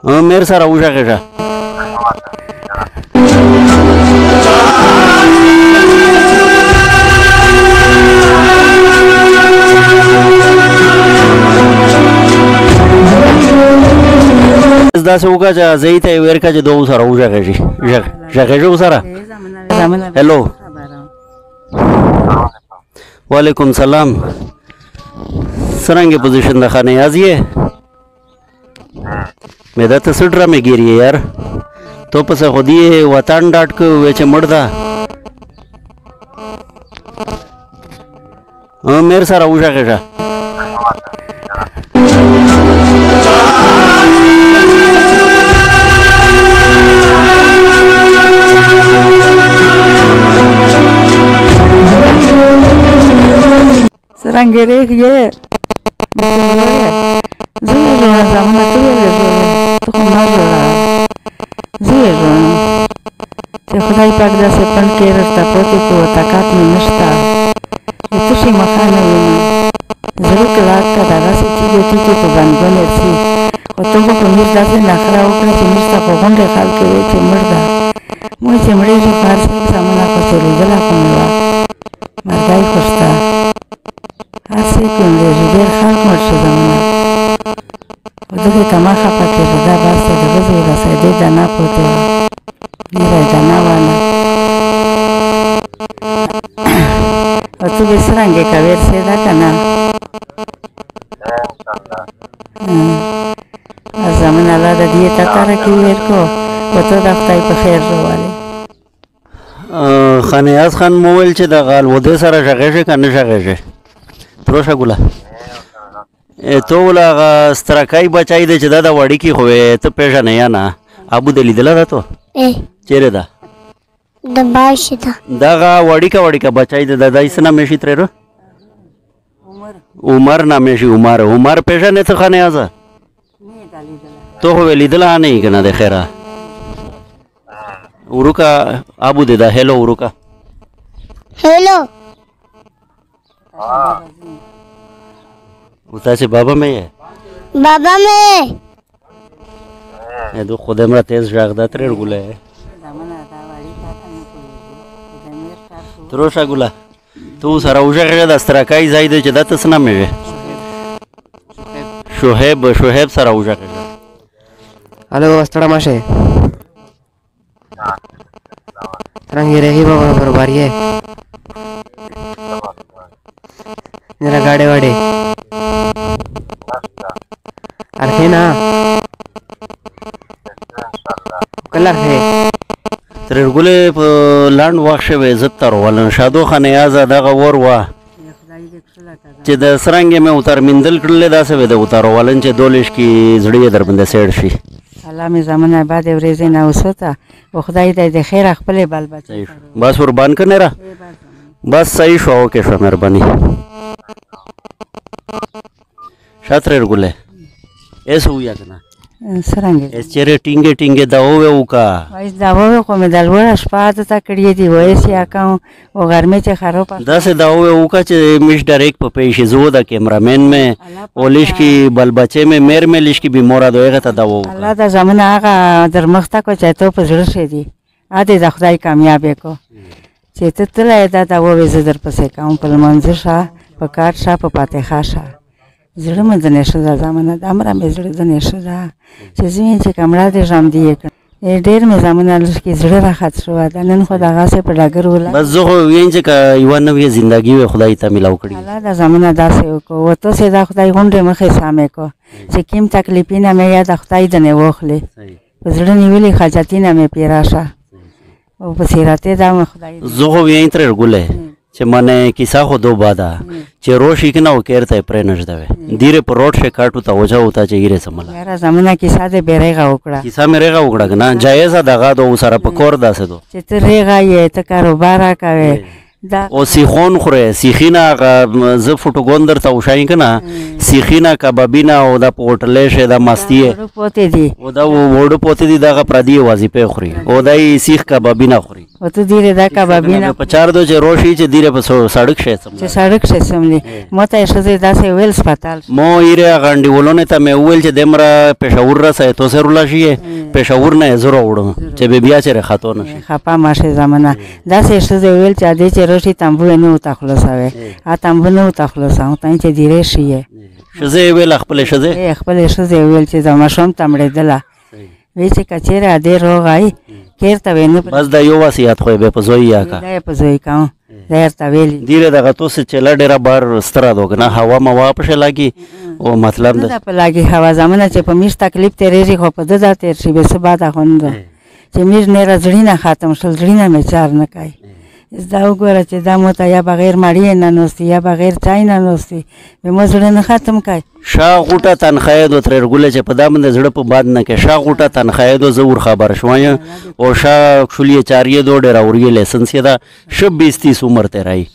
میر سره وژغېږه. داسې وکړه چې ځای ته یې ویل کړه چې دوه سره وژغېږي. ژغېږه ورسره. هلو وعلیکم سلام. څرنګه پوزیشن د خانه یاز یې میدا ته څه ډرامې ګیرې یار تو پسې خو دې وطن ډاټ کو وې چې مړ ده میر سره وژغېږه. څرنګه ریږې زه یې جوړه زامنه ته ولې جوړه ته خو ما جوړه زه یې جوړه چې خدای پاک داسې پنډ کې رسته پوتې کې و طاقت مې نشته د تشې مخه نه وینم زړه کې لاک که دغسې ټیټې ټیټې په بندګونې سي خو ته خو په میر داسې نخره وکړه چې میر ته په غونډې خال کې وې چې مړ ده موږ چې مړېږي په هر صاحب زامنه خو چې لیدله خو مې وه مرګی خو شته هر څه کوم دی ډېر خلک مړ شو زمونه خو دغې ته مه خفه کېږه دا بس دی د ښځې رسېدې دانه پوتې وه ډېره یې دانه وانه او ته به څرنګې کوې رسېده که نه زمونه الله د دې ته ترقي ورکړو خو ته د خدای په خیر راولې خانیاز خان مو ویل چې د غالودې سره ژغېږې که نه ژغېږې تروشه ګله ته وله هغه سترکی بچی دی چې دا د وړیکې خو ته پېژنې یا نه ابو دې لیدله ده تو چیرې ده د باشه ده دغه وړیکه بچی دی د دای څه نامې شي ترېره عمر نامې شي عمر پېژنې ته خانیازه تو خو لیدله نه یې که نه د خیره وروکه ابو دې ده هلو وروکه هلو تاسې بابا مې یې بابا مې دو خدای مړه تیز غږ ده ترې ګله تروشه ګله تو سره وژغېږه د سترکی ځای دی چې دا ته څه نامې وې شهیب سره وژغېږه. هلو ستړه مه شئ څرنګه رهي بابا برابر یې जरा गाडे वाडे अर्थे ना कलर है ترګولې په لاند واښه وې زتر ولن شادو خانه یازه دغه ور وا چې د سرنګې مې اتر مندل کړلې داسې وې د اتر ولن چې دولش کې زړې در باندې سیړ شي الله مې زمانه بعد ورځې نه وسوته او خدای دې د خیر خپل بل بچي بس قربان کنه را بس صحیح شو کې شو مهرباني شاطر ګولې ایسو یا کنه څرنګه چیرې ټینګه دا وکا وایي دا خو مې د لوړ شپه ته کړې دي وایي یا کوم او ګرمه چې خراب داسې دا وکا چې مش ډایرکټ په پیښې زو د کیمرامین مې اولیش کی بل بچې مې مېر مې لیش کی بیمورا دویغه ته دا وکا الله دا زمونه هغه در مخته کو چې ته په زړه شې دي ا دې د خدای کامیاب کو چې ته تلای دا وې زه در پسې کوم په منځ شه په کار شه په فاتحه شه زړه مې د نشه دا زمانه د امر مې زړه د نشه دا چې زمين چې کمړه دې ژوند دی ډېر مې زمانه لږ زړه راحت شو دا نن خو دغه څه په ډګر ولا بس زه وین چې یو نوې ژوندۍ وي خدای ته ملاو کړی الله دا زمانه داسې وکړو وته سه دا خدای غونډه مخې سامې کو چې کوم تکلیفینه مې یا د خدای د نه وخلې په زړه نیولې حاجتینه مې پیراشه او په سیرته دا مې خدای زه وین تر ګولې چې منه کیسه خو دو بادا چې روشي کنه او کېرته پرې نشده دیره په روډ شه کاټو ته وځه وتا چې یې سملا یاره زمونه کیسه دې بیرېغه وکړه کیسه مې رېغه وکړه کنه جایز دغه دو سره په کور داسه دو چې ته رېغه یې ته کاروبار کوي دا او سیخون خوره سیخینا ز فوټوګون درته وشای کنه سیخینا کبابینا او د پورټلې شه د مستي پوتې دي او دا وړو پوتې دي دغه پردي وظیفه خوري او دای سیخ کبابینا خوري او ته دیره دا کبابینه په چار دو چې روشي چې دیره په سړک شې چې سړک شې سملی مته ښځې داسې ویل سپتال مو ایره غانډي ولونه ته مې ویل چې دمره پېښور را سې تو سره لاشي پېښور نه زره وړم چې بیا چې خاطو نشي خپه ماشه زمانہ داسې ښځې ویل چې دې چې روشي تمبو نه وتا خلاصوي ا تمبو نه وتا خلاصو ته چې دیره شي شزه ویل خپل شزه خپل ښځې ویل چې زما شوم تمړې دله وی چې کچېره دې روغای کېرته ویني بس دا یو وصیت خو به په زوی یا کا دا په زوی کا درته ویلی دیره دغه تو څه چلا ډیره بار ستره دوګنه هوا ما واپس لګي او مطلب دا په لګي هوا زمانه چې په میش تکلیف تیرېږي خو په دغه تیر شي به سبا دا خوند چې میش نه راځړی نه ختم شل ځړی نه میچار نه کوي دا وګوره چې دا مو ته یا بغیر مړی نه نوستي یا بغیر چای نه نوستي به مو زړه نه ختم کوي شا غوټه تنخواه دو تر ګوله چې په دا باندې زړه په باد نه کې شا غوټه تنخواه دو زور خبر شوم او شا خلیه چاریه دو ډیر اوري لایسنس دا شب 20 عمر ته راي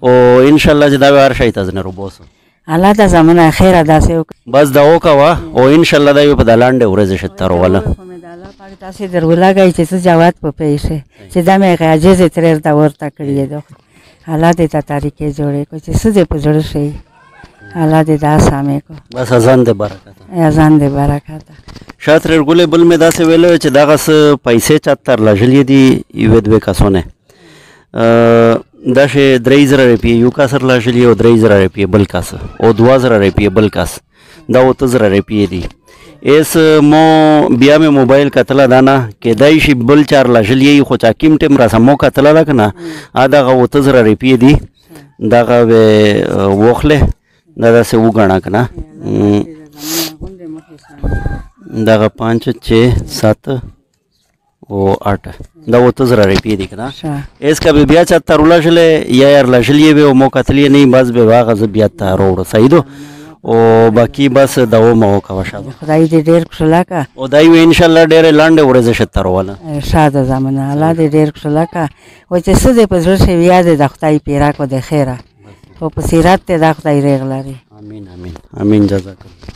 او ان شاء الله چې دا ور شي تاسو نه روبوس الله دا زمانه خیره داسې بس دا وکوا او ان شاء الله دا په دلاندې ورځ شتر ولا تاسې درولګای چې څه جواب په پیښه چې دا مې عاجز تر دا ورته کړی دی الله دې ته طریقې جوړې کو چې څه دې په جوړ شي الله دې دا سامې کو بس اذان دې برکت اذان دې برکت شاتر ګولې بل مې داسې ویل چې دغه څه پیسې چاتر لجلې دي یو دوه کسونه دا شه 3000 روپیه یو کسر لجلې او 3000 روپیه بل کس او 2000 روپیه بل کس دا 3000 روپیه دي اس مو بیا مې موبایل کتله دانا کې دای شي بل چار لجلې خو چا کیم ټیم را سمو کتله دا کنه ا دغه 3000 روپیه دي دغه وخله دا څه وګڼه کنه دغه 5 6 7 او 8 دا 3000 روپیه دي کنه اس کا بیا چا ترلا شله یا یار لجلې به مو کتلې نه بس به واغه بیا ته روړ صحیح او باقی بس داو مو کا وشاده خدای دې ډېر خوشاله او دای ان شاء الله ډېر لاندې ورځ شتر ولا شاده زمانه الله دې ډېر خوشاله او چې څه دې په زړه شي یاد د خدای پیرا کو د خیره او په سیرت ته د خدای رغلاري امين امين امين جزاک الله